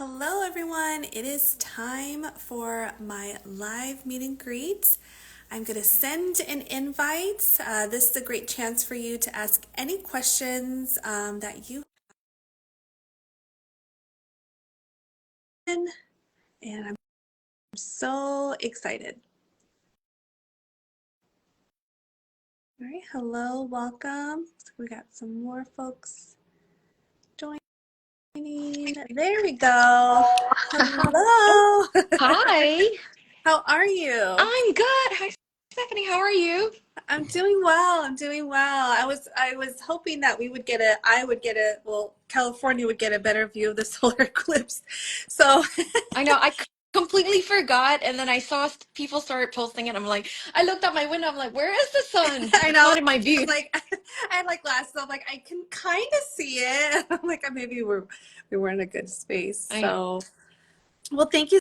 Hello, everyone. It is time for my live meet and greet. I'm going to send an invite. This is a great chance for you to ask any questions that you have, and I'm so excited. All right, hello, welcome. So we got some more folks joining. There we go. Hello. Hi, How are you? I'm good. Hi, Stephanie. How are you? I'm doing well. I'm doing well. I was hoping that I would get California would get a better view of the solar eclipse. So I know completely forgot, and then I saw people start posting it. I'm like, I looked out my window. I'm like, where is the sun? I It's know not in my I view. was like I had like glasses. I'm like I can kind of see it. I'm like maybe we were in a good space. I So well, thank you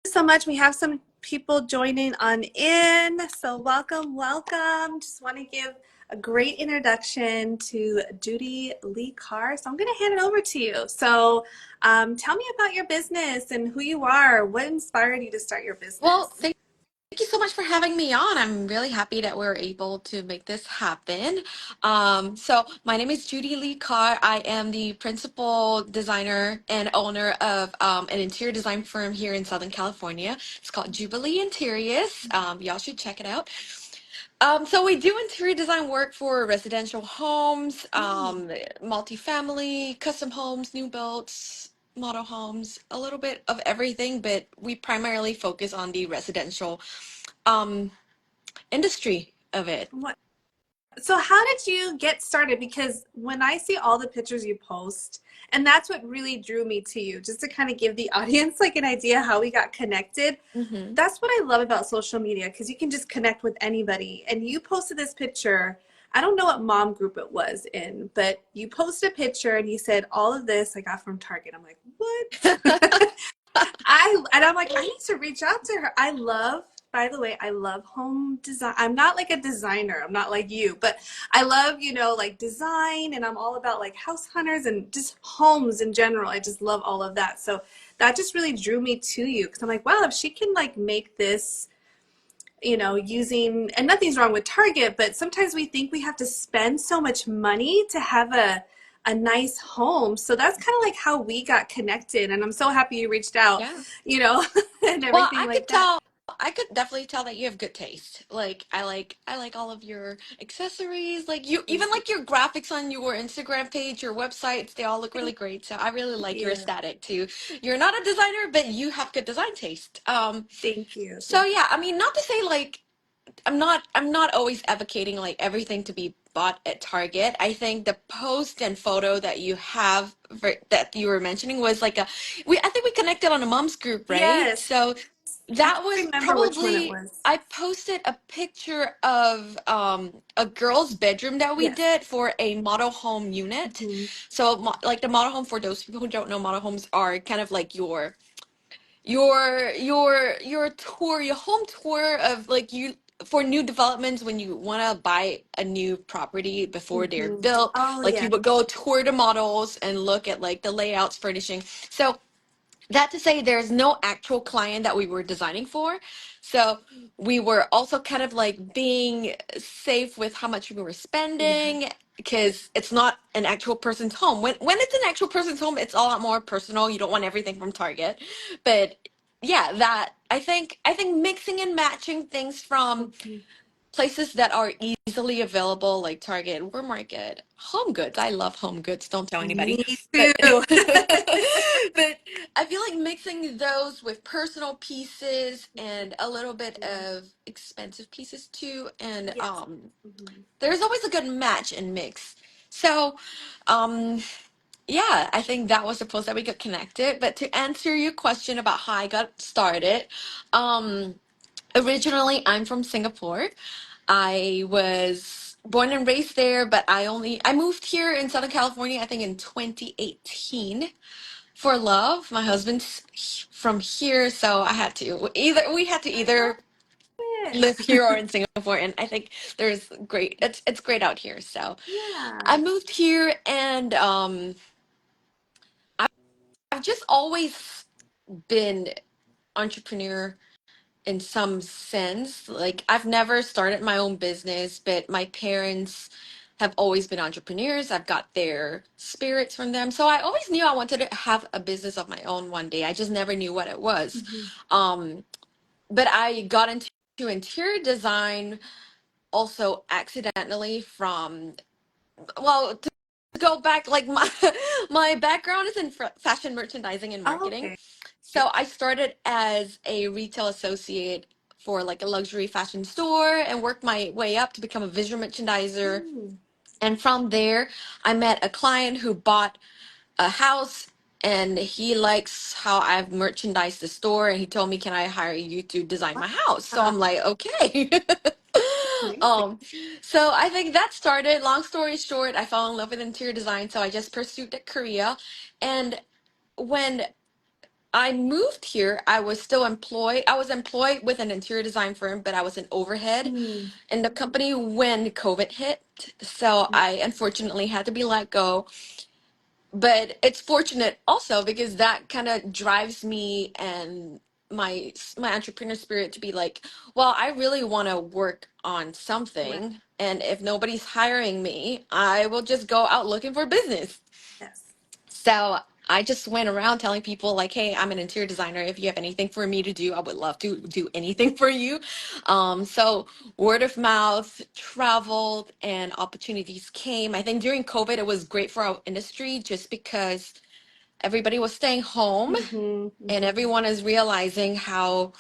so much. We have some people joining on in. So welcome, welcome. Just want to give a great introduction to Judi Lee-Carr. So I'm going to hand it over to you. So tell me about your business and who you are. What inspired you to start your well, business? thank you so much for having me on. I'm really happy that we're able to make this happen. So my name is Judi Lee-Carr. I am the principal designer and owner of an interior design firm here in Southern California. It's called Jubilee Interiors. Y'all should check it out. So we do interior design work for residential homes, Mm, multifamily, custom homes, new builds, model homes, a little bit of everything, but we primarily focus on the residential um, industry of it. what So how did you get started? Because when I see all the pictures you post, and that's what really drew me to you, just to kind of give the audience like an idea how we got connected. Hmm. That's what I love about social media because you can just connect with anybody. And you posted this picture. I don't know what mom group it was in, but you posted a picture and you said all of this I got from Target. I'm like, what? I'm like, I need to reach out to her. By the way, I love home design. I'm not like a designer. I'm not like you, but I love, like design, and I'm all about like house hunters and just homes in general. I just love all of that. So that just really drew me to you because I'm like, wow, if she can like make this, using, and nothing's wrong with Target, but sometimes we think we have to spend so much money to have a nice home. So that's kind of like how we got connected. And I'm so happy you reached out, Yeah. you know, and Well, everything like that. I could definitely tell that you have good taste. Like I like all of your accessories. Like you even Thank you. like your graphics on your Instagram page, your websites, they all look really Thank great. So I really like your you. aesthetic too. You're not a designer, but you have good design taste. Thank you. So Thank yeah, I mean, not to say like I'm not always advocating like everything to be bought at Target. I think the post and photo that you have that you were mentioning was like a we I think we connected on a mom's group, you. right? Yes. So I that can't was remember which one it probably was. I posted a picture of a girl's bedroom that we Yes. did for a model home unit. Hmm. So like the model home, for those people who don't know, model homes are kind of like your tour, your home tour of like you for new developments when you want to buy a new property before they're Hmm. built. Oh, Like yeah. you would go tour the models and look at like the layouts, furnishing. So that to say, there's no actual client that we were designing for. So we were also kind of like being safe with how much we were Yeah. spending because it's not an actual person's home. When it's an actual person's home, it's a lot more personal. You don't want everything from Target. But yeah, that I think mixing and matching things from Hmm. places that are easily available like Target, Walmart, Home Goods. I love Home Goods. Don't tell anybody. Me But too. but I feel like mixing those with personal pieces and a little bit of expensive pieces too, and Yes. Hmm. there's always a good match and mix. So, um, yeah, I think that was the post that we got connected. But to answer your question about how I got started, um, originally I'm from Singapore. I was born and raised there, but I moved here in Southern California, I think in 2018 for love. My husband's from here, so I had to either we had to I love either live it. here or in Singapore, and I think there's great it's great out here. So I Yeah. moved here and I've just always been entrepreneur in some sense. Like I've never started my own business, but my parents have always been entrepreneurs. I've got their spirits from them. So I always knew I wanted to have a business of my own one day. I just never knew what it was. Mhm. Um, but I got into interior design also accidentally from, well, to go back, like my my background is in fashion merchandising and Oh, marketing. okay. So I started as a retail associate for like a luxury fashion store and worked my way up to become a visual merchandiser. Mm. And from there, I met a client who bought a house and he likes how I've merchandised the store and he told me, "Can I hire you to design my house?" So Wow. I'm like, "Okay." Amazing. um so I think that started, long story short, I fell in love with interior design, so I just pursued a career. And when I moved here, I was still employed. I was employed with an interior design firm, but I was an overhead Mm. in the company when COVID hit. So Right. I unfortunately had to be let go. But it's fortunate also because that kind of drives me and my entrepreneur spirit to be like, well, I really want to work on Right. something, and if nobody's hiring me, I will just go out looking for business. Yes. So I just went around telling people like, "Hey, I'm an interior designer. If you have anything for me to do, I would love to do anything for you." So word of mouth traveled and opportunities came. I think during COVID, it was great for our industry just because everybody was staying home Mm-hmm. and everyone is realizing how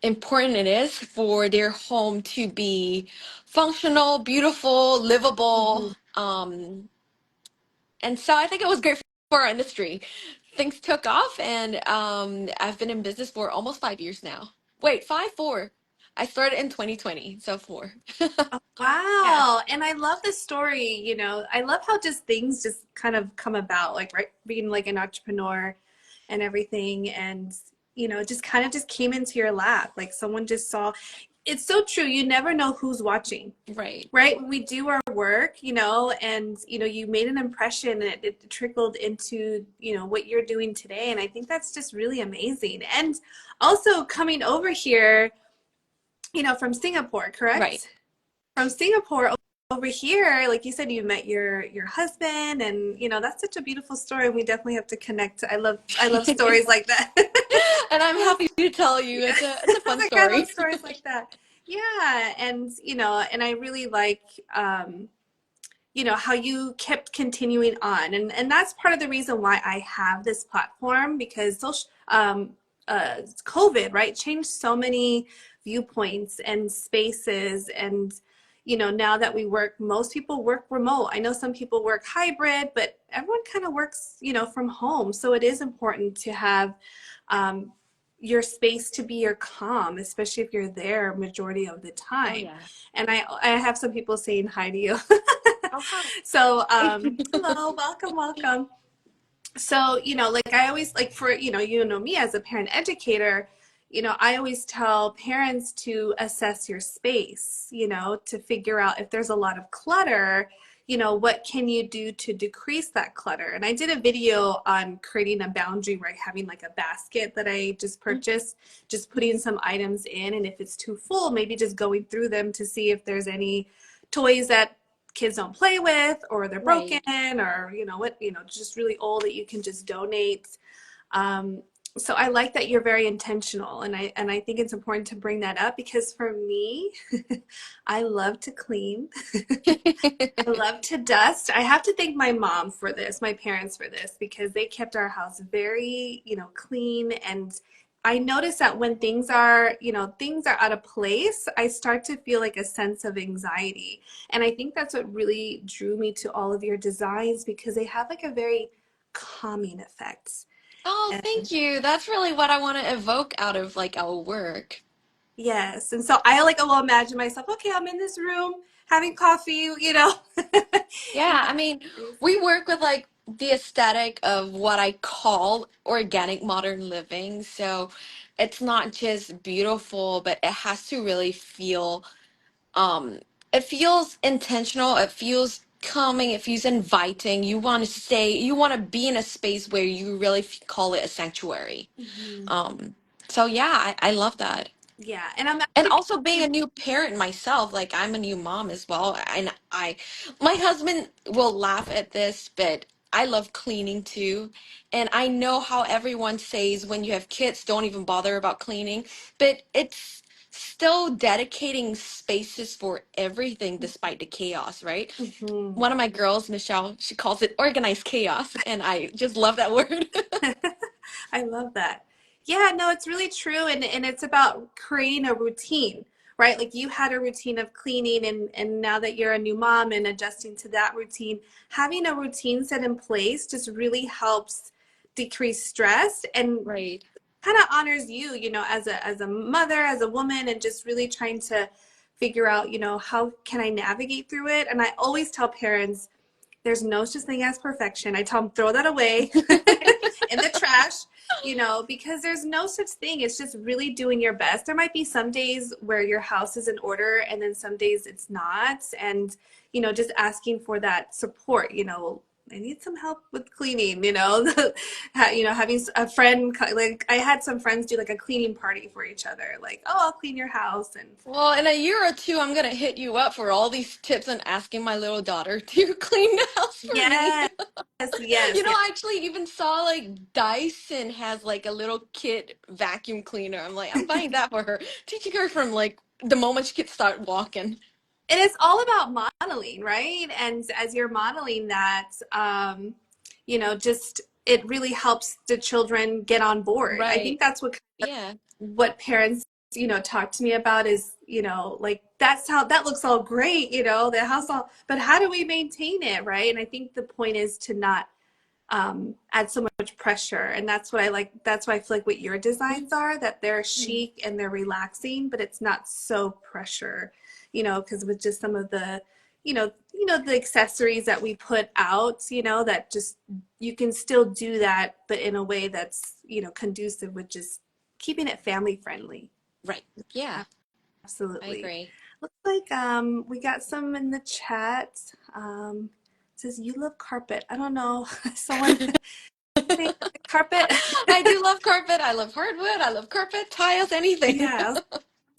important it is for their home to be functional, beautiful, livable. Mm-hmm. And so I think it was great for our industry. Things took off, and I've been in business for almost 5 years now. Wait, five, four. I started in 2020, so four. Oh, Yeah, wow. And I love the story, I love how just things just kind of come about, like right being like an entrepreneur and everything. And, it just kind of just came into your lap. Like someone just saw. It's so true. You never know who's watching, right. right? When we do our work, and you made an impression and it trickled into, what you're doing today. And I think that's just really amazing. And also coming over here, from Singapore, Right. correct? From Singapore over here, like you said, you met your husband, and that's such a beautiful story. We definitely have to connect. I love stories like that. And I'm happy to tell you, Yeah. it's a fun Like I love story. stories like that. Yeah, and and I really like how you kept continuing on, and that's part of the reason why I have this platform, because social COVID, right, changed so many viewpoints and spaces. And now that we work, most people work remote. I know some people work hybrid, but everyone kind of works from home. So it is important to have um, your space to be your calm, especially if you're there majority of the Oh time. yeah. And I have some people saying hi to you. Oh hi. So, hello, welcome, welcome. So, like I always like for, me as a parent educator, I always tell parents to assess your space, to figure out if there's a lot of clutter, what can you do to decrease that clutter? And I did a video on creating a boundary, right? Having like a basket that I just purchased, just putting some items in. And if it's too full, maybe just going through them to see if there's any toys that kids don't play with, or they're broken, Right. or just really old that you can just donate. um, so I like that you're very intentional, and I think it's important to bring that up, because for me, I love to clean. I love to dust. I have to thank my mom for this, my parents for this, because they kept our house very, clean. And I notice that when things are out of place, I start to feel like a sense of anxiety. And I think that's what really drew me to all of your designs, because they have like a very calming effect. Oh, And thank you. That's really what I want to evoke out of like our work. yes, and so I like will imagine myself, okay, I'm in this room having coffee, Yeah, I mean, space. we work with like the aesthetic of what I call organic modern living. So it's not just beautiful, but it has to really feel, um, it feels intentional. It feels calming, it feels inviting. You want to stay, you want to be in a space where you really call it a sanctuary. Hmm. Um, so yeah, I love that. Yeah, and I'm And actually also being a new parent myself, like I'm a new mom as well. And my husband will laugh at this, but I love cleaning too. And I know how everyone says when you have kids, don't even bother about cleaning, but it's still dedicating spaces for everything despite the chaos, right? mhm. One of my girls, Michelle, she calls it organized chaos, and I just love that word. I love that. Yeah, no, it's really true. And it's about creating a routine, right? Like you had a routine of cleaning and now that you're a new mom and adjusting to that routine, having a routine set in place just really helps decrease stress and Right. kind of honors you, as a mother, as a woman, and just really trying to figure out, how can I navigate through it? And I always tell parents, there's no such thing as perfection. I tell them throw that away in the trash, because there's no such thing. It's just really doing your best. There might be some days where your house is in order and then some days it's not. And, just asking for that support, I need some help with cleaning, having a friend, like I had some friends do like a cleaning party for each other, like, oh, I'll clean your house. And Well, in a year or two, I'm gonna hit you up for all these tips and asking my little daughter to clean the house for me. yes, yes, yes. I actually even saw like Dyson has like a little kid vacuum cleaner. I'm like, I'm buying that for her, teaching her from like the moment she could start walking. And it's all about modeling, right? And as you're modeling that, just it really helps the children get on board. I Right. think that's Yeah. what parents, talk to me about is, like that's how that looks all great, the house all, but how do we maintain it, right? And I think the point is to not add so much pressure. And that's what I like. That's why I feel like what your designs are, that they're Mhm. chic and they're relaxing, but it's not so pressure, because with just some of the, the accessories that we put out, that just, you can still do that, but in a way that's, conducive with just keeping it family friendly. Right. Yeah, I Absolutely. agree. Looks like we got some in the chat. Um, it says you love carpet. I don't know. Someone saying carpet. I do love carpet. I love hardwood. I love carpet, tiles, anything. Yeah, I was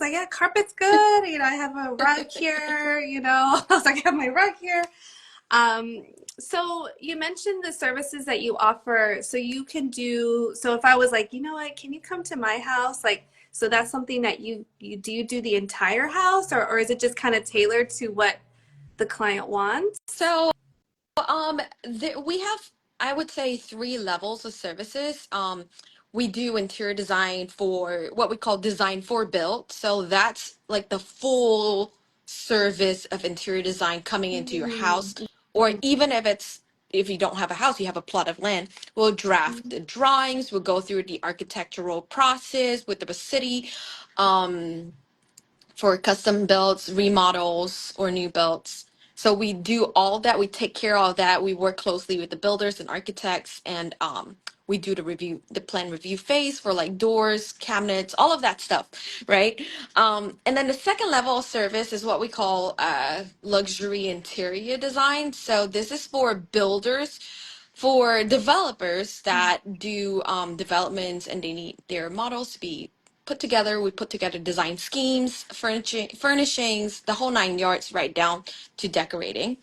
like, yeah, carpet's good. I have a rug here. I was like, I have my rug here. Um, so you mentioned the services that you offer. So you can do. So if I was like, you know what, can you come to my house? Like, so that's something that you do the entire house, or is it just kind of tailored to what the client wants? So we have, I would say, three levels of services. We do interior design for what we call design for built. So that's like the full service of interior design coming into your Mm, house, or even if you don't have a house, you have a plot of land. We'll draft mhm, the drawings. We'll go through the architectural process with the city. Um, for custom builds, remodels, or new builds. So we do all that. We take care of that. We work closely with the builders and architects, and we do the plan review phase for like doors, cabinets, all of that stuff, right? And then the second level of service is what we call luxury interior design. So this is for builders, for developers that do developments, and they need their models to be put together. We put together design schemes, furnishings, the whole nine yards, right down to decorating.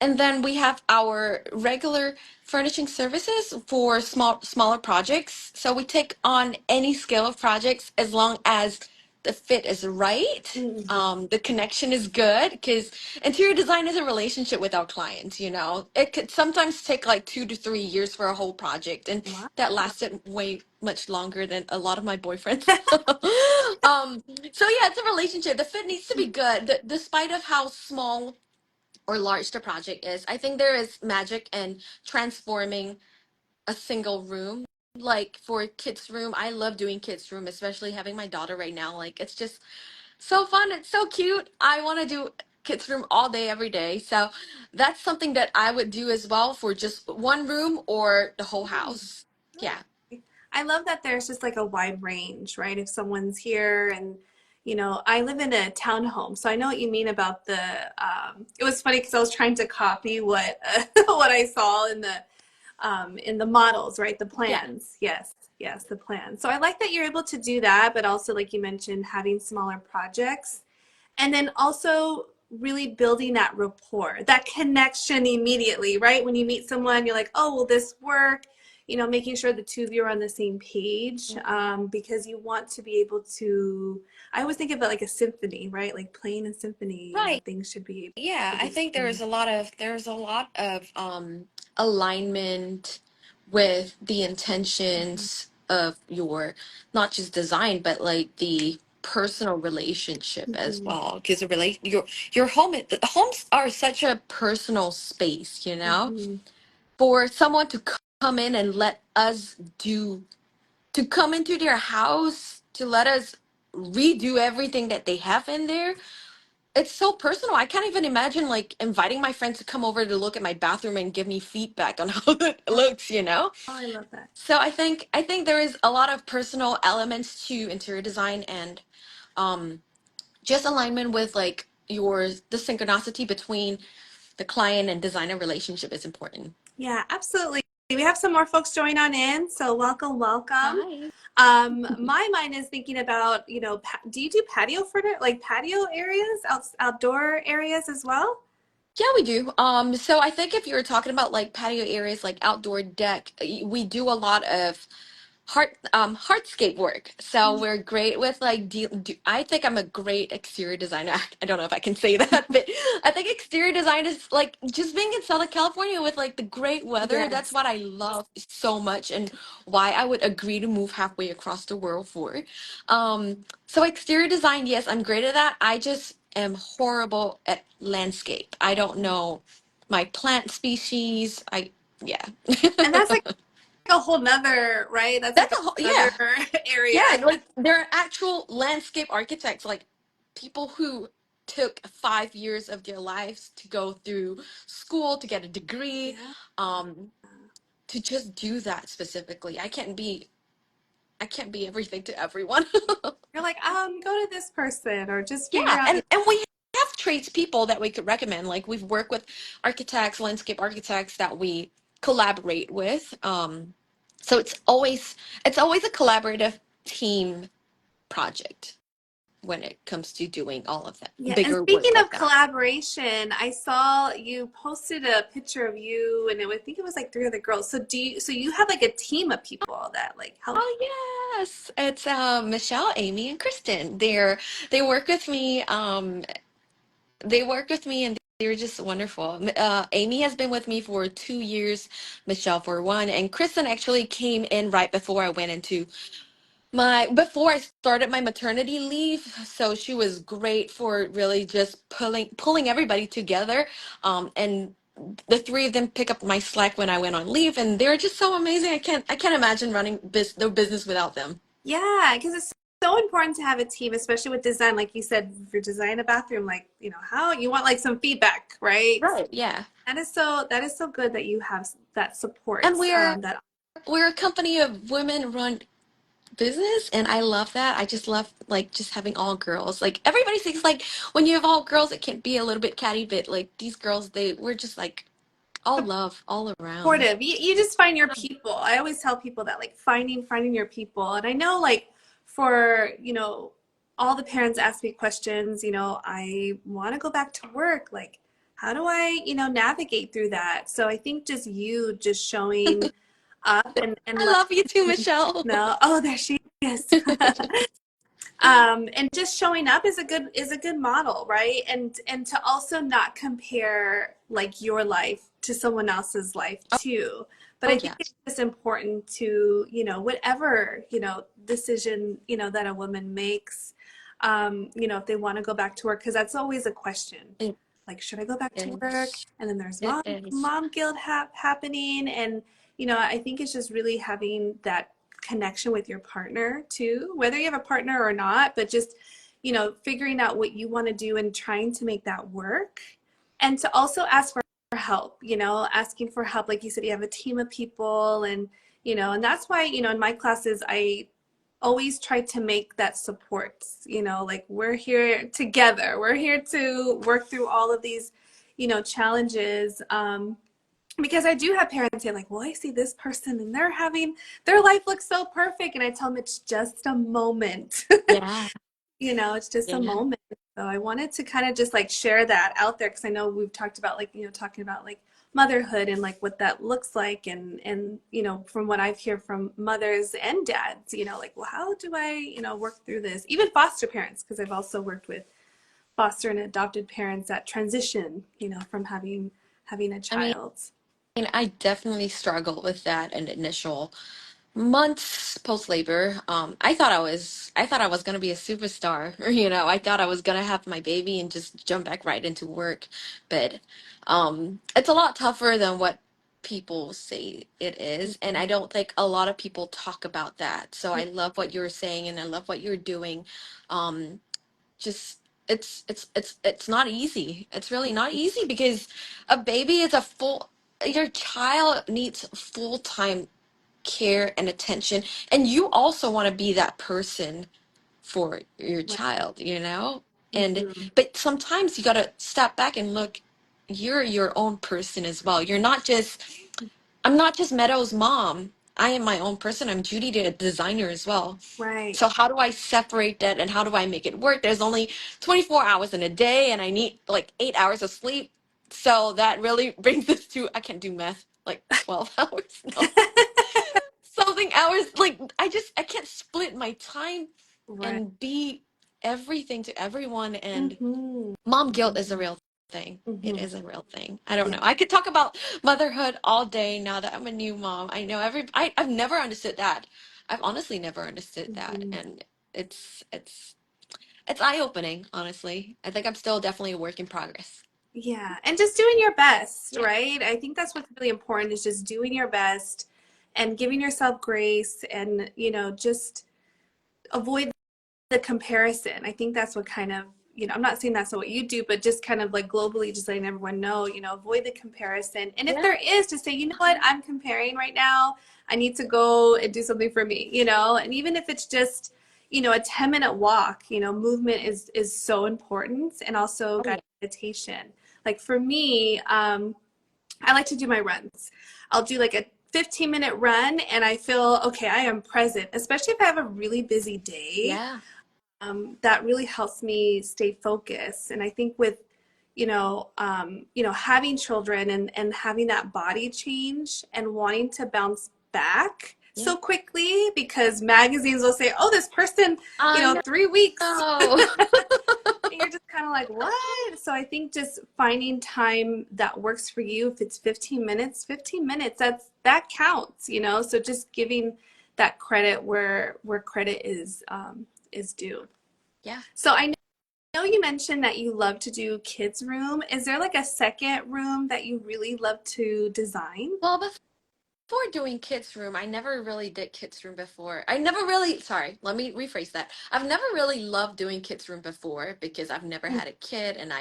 And then we have our regular furnishing services for smaller projects. So we take on any scale of projects as long as the fit is right. mhm. The connection is good, because interior design is a relationship with our clients, It could sometimes take like 2 to 3 years for a whole project, and Wow. that lasted way much longer than a lot of my boyfriends. um, so yeah, it's a relationship. The fit needs to be good, despite of how small or large the project is. I think there is magic in transforming a single room. Like for kids' room, I love doing kids' room, especially having my daughter right now. Like it's just so fun. It's so cute. I want to do kids' room all day, every day. So that's something that I would do as well for just one room or the whole house. Yeah. I love that there's just like a wide range, right? If someone's here and, I live in a townhome, so I know what you mean about it was funny because I was trying to copy what what I saw in the models, right? The Yeah. plans. Yes, yes, the plans. So I like that you're able to do that, but also like you mentioned, having smaller projects. And then also really building that rapport, that connection immediately, right? When you meet someone, you're like, oh, will this work? Making sure the two of you are on the same page, because you want to be able to, I always think of it like a symphony, right? Like playing a symphony, Right. things should be Yeah, able I to think be. there's a lot of alignment with the Mhm. intentions of your not just design but like the personal relationship as Mhm. well because your homes are such a personal space, you know, Mhm. for someone to come in and let us do to come into their house to let us redo everything that they have in there. It's so personal. I can't even imagine like inviting my friends to come over to look at my bathroom and give me feedback on how it Oh, looks, you know? I love that. So I think there is a lot of personal elements to interior design and um just alignment with like the synchronicity between the client and designer relationship is important. Yeah, absolutely. We have some more folks join on in, so welcome, welcome. Hi. My mind is thinking about, do you do patio furniture, like patio areas, outdoor areas as well? Yeah, we do. So I think if you're talking about like patio areas, like outdoor deck, we do a lot of hardscape work. So we're great with like I think I'm a great exterior designer. I don't know if I can say that, but I think exterior design is like just being in Southern California with like the great weather. That's Yes. what I love so much and why I would agree to move halfway across the world for. So exterior design, yes, I'm great at that. I just am horrible at landscape. I don't know my plant species. Yeah. And that's like a whole nother, right? That's like That's a a whole, whole other yeah. area. Yeah, like there are actual landscape architects, like people who took 5 years of their lives to go through school to get a degree, Yeah. um, to just do that specifically. I can't be everything to everyone. You're like, go to this person or just figure Yeah, out. and we have tradespeople that we could recommend. Like we've worked with architects, landscape architects that we collaborate with. So it's always a collaborative team project when it comes to doing all of that Yeah, and bigger speaking work like of that. collaboration, I saw you posted a picture of you, and I think it was like three other girls. So you have like a team of people that like help? Oh yes, it's Michelle, Amy, and Kristen. They work with me. They work with me, and they're just wonderful. Amy has been with me for 2 years, Michelle for one, and Kristen actually came in right before I went into before I started my maternity leave. So she was great for really just pulling everybody together. And the three of them pick up my slack when I went on leave, and they're just so amazing. I can't imagine running their business without them. Yeah, because it's so important to have a team, especially with design. Like you said, if you're designing a bathroom, like, how you want like some feedback, right? Right. Yeah. That is so good that you have that And support. That we're a company of women run business, and I love that. I just love like just having all girls. Like everybody thinks like when you have all girls it can be a little bit catty, but like these girls, we're just like all love all around. supportive. You just find your people. I always tell people that like finding your people. And I know like for, all the parents ask me questions, I want to go back to work. Like, how do I, navigate through that? So I think just showing up and I letting love you too, them Michelle. know, oh, there she is. And just showing up is a good model, right? And to also not compare like your life to someone else's life too. But Oh I think yeah. it's just important to, whatever, decision, that a woman makes, if they want to go back to work, because that's always a question. It Like, should I go back to work? is. And then there's It mom is. mom guilt happening, and I think it's just really having that connection with your partner too, whether you have a partner or not, but just, figuring out what you want to do and trying to make that work. And to also ask for help, asking for help. Like you said, you have a team of people, and, and that's why, in my classes, always tried to make that support, like we're here together. We're here to work through all of these, challenges. Because I do have parents say like, well, I see this person and they're having their life looks so perfect. And I tell them it's just a moment. Yeah. It's just a Yeah. moment. So I wanted to kind of just like share that out there because I know we've talked about like, talking about like motherhood and like what that looks like and from what I've heard from mothers and dads, like, well, how do I, work through this? Even foster parents, because I've also worked with foster and adopted parents that transition, from having a I mean, child. I definitely struggled with that in initial months post labor. I thought I was gonna be a superstar. I thought I was gonna have my baby and just jump back right into work. But it's a lot tougher than what people say it is. And I don't think a lot of people talk about that. So I love what you're saying and I love what you're doing. Um, just it's not easy. It's really not easy because a baby is a full your child needs full-time care and attention, and you also want to be that person for your Right. child. And Mhm. but sometimes you got to step back and look, you're your own person as well. I'm not just Meadow's mom. I am my own person. I'm Judy, the designer as well. Right. So how do I separate that and how do I make it work? There's only 24 hours in a day and I need like 8 hours of sleep. So that really brings us to I can't do math, like 12 hours. No, something hours. Like I can't split my time Right. and be everything to everyone. And Mhm. mom guilt is a real thing. It Mhm. is a real thing. I don't Yeah. know. I could talk about motherhood all day now that I'm a new mom. I know I've never understood that. I've honestly never understood that. Mhm. And it's eye-opening, honestly. I think I'm still definitely a work in progress. Yeah. And just doing your best, Yeah. right? I think that's what's really important is just doing your best and giving yourself grace and, just avoid the comparison. I think that's what kind of, I'm not saying that's not what you do, but just kind of like globally, just letting everyone know, avoid the comparison. And if Yeah. there is, to say, you know what, I'm comparing right now. I need to go and do something for me, and even if it's just, a 10-minute walk, movement is so important and also Oh yeah. guided meditation. Like for me, I like to do my runs. I'll do like a 15-minute run and I feel, okay, I am present, especially if I have a really busy day. Yeah. That really helps me stay focused. And I think with, having children and having that body change and wanting to bounce back Yeah. so quickly because magazines will say, oh, this person, I 3 weeks. know. And you're just kind of like, what? So I think just finding time that works for you. If it's 15 minutes, that counts, So just giving that credit where credit is due. Yeah. So I know you mentioned that you love to do kids room. Is there like a second room that you really love to design? Well, before doing kids room, I never really did kids room before. I never really, sorry, let me rephrase that. I've never really loved doing kids room before because I've never had a kid and Mhm.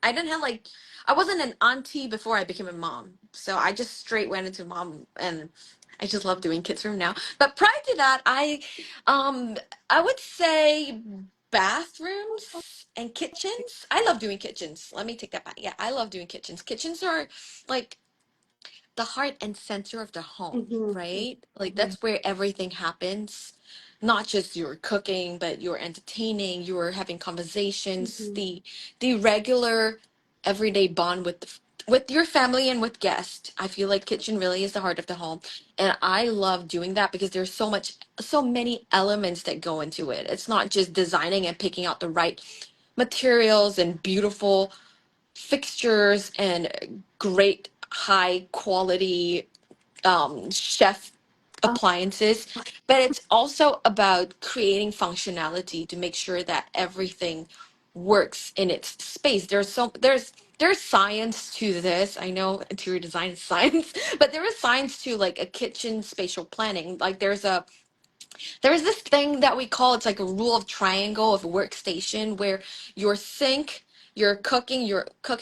I didn't have like, I wasn't an auntie before I became a mom. So I just straight went into mom and I just love doing kids room now. But prior to that, um, I would say bathrooms and kitchens. I love doing kitchens. Let me take that back. Yeah, I love doing kitchens. Kitchens are like the heart and center of the home, Mhm. right? Like Mhm. that's where everything happens. Not just you're cooking, but you're entertaining, you're having conversations, Mhm. the regular everyday bond with your family and with guests. I feel like kitchen really is the heart of the home. And I love doing that because there's so many elements that go into it. It's not just designing and picking out the right materials and beautiful fixtures and great high quality chef Oh, appliances, but it's also about creating functionality to make sure that everything works in its space. There's science to this. I know interior design is science, but there is science to like a kitchen spatial planning. Like there's this thing that we call it's like a rule of triangle of a workstation where your sink, your cooking,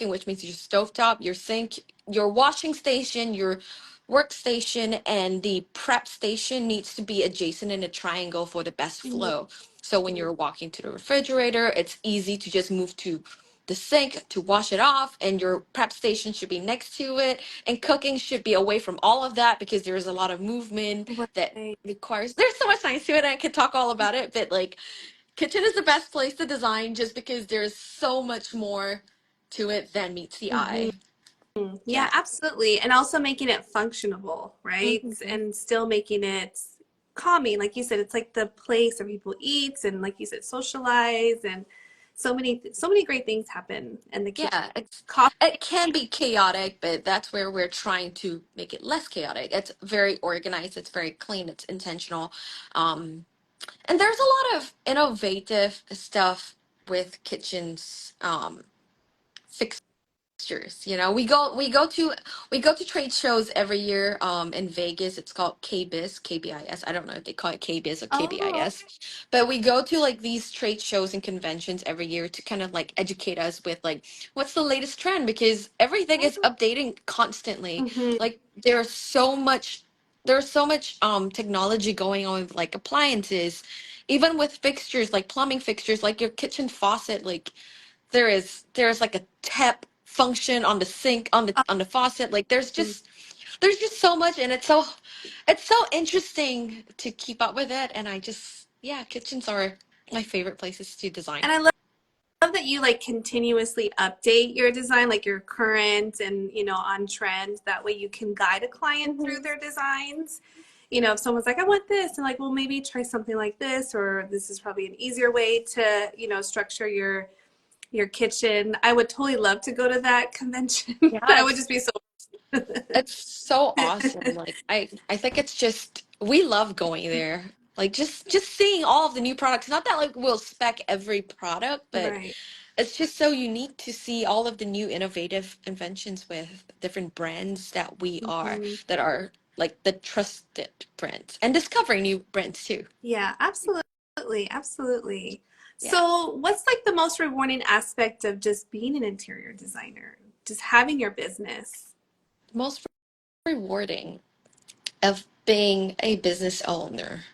which means your stovetop, your sink, your washing station, your workstation and the prep station needs to be adjacent in a triangle for the best Mhm. flow. So when you're walking to the refrigerator, it's easy to just move to the sink to wash it off, and your prep station should be next to it. And cooking should be away from all of that because there's a lot of movement that Right. requires, there's so much science to it, and I could talk all about it, but like kitchen is the best place to design just because there's so much more to it than meets the Mhm. eye. Yeah, Yeah. absolutely. And also making it functionable, right? Hmm. And still making it calming. Like you said, it's like the place where people eat and like you said, socialize and so many great things happen in the kitchen. Yeah, Coffee. it can be chaotic, but that's where we're trying to make it less chaotic. It's very organized, it's very clean, it's intentional. Um, and there's a lot of innovative stuff with kitchens fixtures. You know, we go to trade shows every year in Vegas. It's called KBIS, KBIS. I don't know if they call it KBIS or Oh, KBIS. But we go to like these trade shows and conventions every year to kind of like educate us with like what's the latest trend, because everything is updating constantly. mm-hmm. Like there's so much technology going on with like appliances, even with fixtures like plumbing fixtures, like your kitchen faucet, like there's like a tap function on the sink, on the faucet. Like there's just so much, and it's so interesting to keep up with it. And I just, yeah, kitchens are my favorite places to design. And I love that you like continuously update your design, like your current and on trend. That way you can guide a client through Mhm. their designs. If someone's like, I want this, and like, well, maybe try something like this, or this is probably an easier way to structure your kitchen. I would totally love to go to that convention. I would Yes. just be so It's so awesome. Like I think it's just we love going there. Like just seeing all of the new products. Not that like we'll spec every product, but right. it's just so unique to see all of the new innovative inventions with different brands Hmm. that are like the trusted brands, and discovering new brands too. Yeah, absolutely, absolutely. Yeah. So, what's like the most rewarding aspect of just being an interior designer? Just having your business. Most rewarding of being a business owner.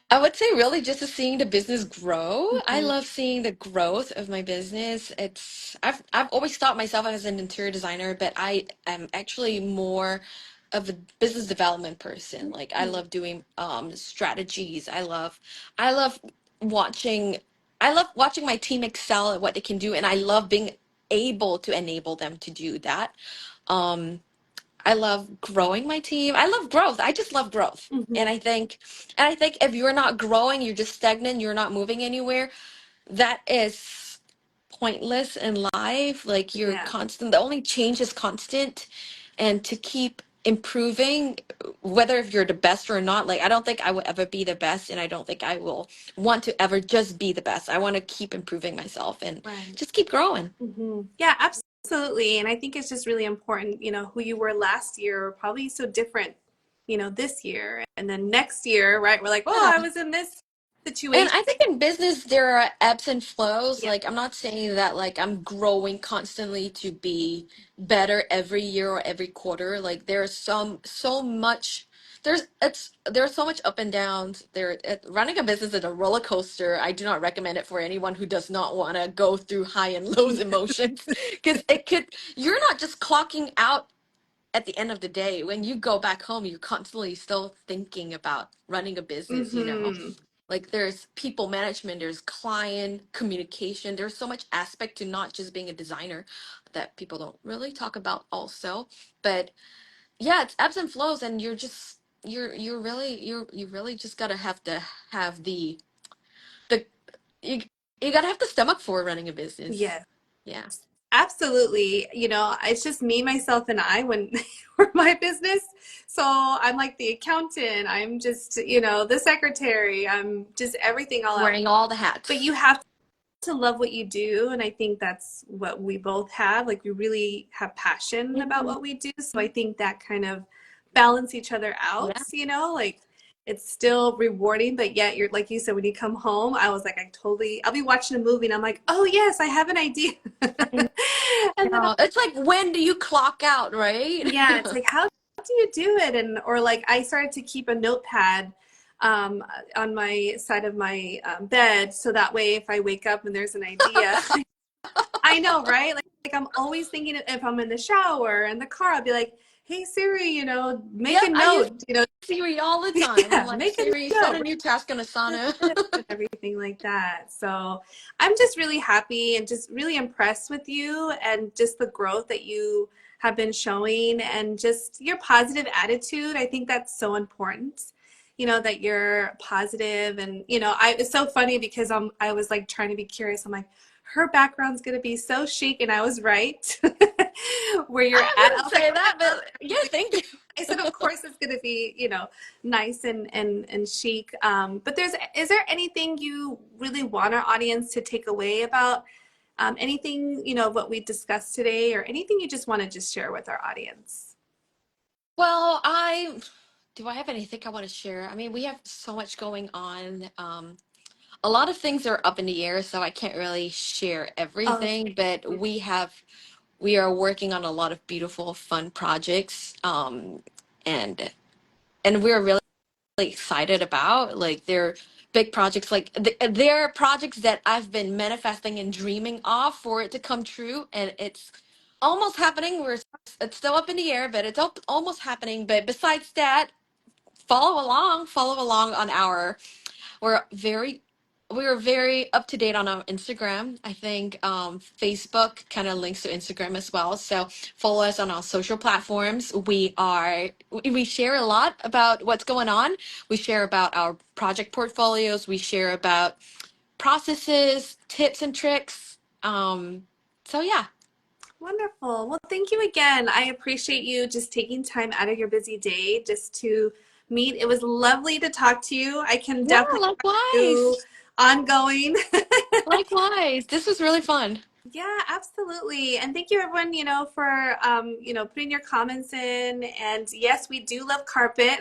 I would say really just to seeing the business grow. I Hmm. love seeing the growth of my business. I've always thought myself as an interior designer, but I am actually more of a business development person. Like I love doing strategies. I love watching I love watching my team excel at what they can do, and I love being able to enable them to do that. Um I love growing my team. I love growth. I just love growth. Hmm. And I think if you're not growing, you're just stagnant, you're not moving anywhere, that is pointless in life. Like you're Yeah, constant, the only change is constant. And to keep improving, whether if you're the best or not, like I don't think I will ever be the best, and I don't think I will want to ever just be the best. I want to keep improving myself and right. just keep growing. Yeah, absolutely. And I think it's just really important, who you were last year, probably so different, this year. And then next year, right? We're like, oh, I Yeah. was in this And situation. I think in business there are ebbs and flows. Yeah. Like I'm not saying that like I'm growing constantly to be better every year or every quarter. Like there's so much there's so much up and downs. Running a business is a roller coaster. I do not recommend it for anyone who does not want to go through high and lows emotions, because it could you're not just clocking out at the end of the day. When you go back home, you're constantly still thinking about running a business, you know? Hmm. Like there's people management, there's client communication, there's so much aspect to not just being a designer that people don't really talk about also. But yeah, it's ebbs and flows, and you really just gotta have the you you gotta have the stomach for running a business. Yes. Yeah. Absolutely. It's just me, myself, and I when for my business. So I'm like the accountant. I'm just, the secretary. I'm just everything all at once. Wearing all the But you hats. have to love what you do. And I think that's what we both have. Like we really have passion about Mhm. what we do. So I think that kind of balance each other out, Yeah. like it's still rewarding, but yet you're like you said, when you come home, I was like, I'll be watching a movie and I'm like, oh yes, I have an idea. And then No, it's like when do you clock out, right? yeah, it's like how do you do it? And or like I started to keep a notepad um, on my side of my bed, so that way if I wake up and there's an idea, I know, right? Like I'm always thinking if I'm in the shower, in the car, I'll be like, "Hey Siri, make a Yep, I use note, Siri all the time. I'm yeah, like, make a Siri, set note." a new task on Asana. And everything like that. So I'm just really happy and just really impressed with you and just the growth that you have been showing and just your positive attitude. I think that's so important. That you're positive and it's so funny because I was like trying to be curious. I'm like, her background's gonna be so chic, and I was right. Where you're I at. I wouldn't was like, say oh my that, God. but yeah, thank you. I said, of course, it's going to be, nice and chic. But is there anything you really want our audience to take away about anything, what we discussed today, or anything you just want to just share with our audience? Well, do I have anything I want to share? I mean, we have so much going on. A lot of things are up in the air, so I can't really share Oh, everything, but we are working on a lot of beautiful, fun projects. And we're really excited about. Like they're big projects. Like they're projects that I've been manifesting and dreaming of for it to come true, and it's almost happening. It's still up in the air, but it's almost happening. But besides that, follow along on our we're very we're very up to date on our Instagram. I think Facebook kind of links to Instagram as well. So follow us on our social platforms. We share a lot about what's going on. We share about our project portfolios. We share about processes, tips and tricks. So yeah. wonderful. Well, thank you again. I appreciate you just taking time out of your busy day just to meet. It was lovely to talk to you. I can Yeah, definitely talk to you likewise. ongoing. Likewise. This was really fun. Yeah, absolutely. And thank you everyone, for putting your comments in. And yes, we do love carpet.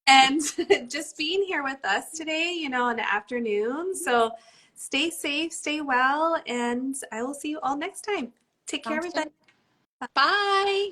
And just being here with us today, in the afternoon. So stay safe, stay well, and I will see you all next time. Take care, Sounds everybody. good. Bye.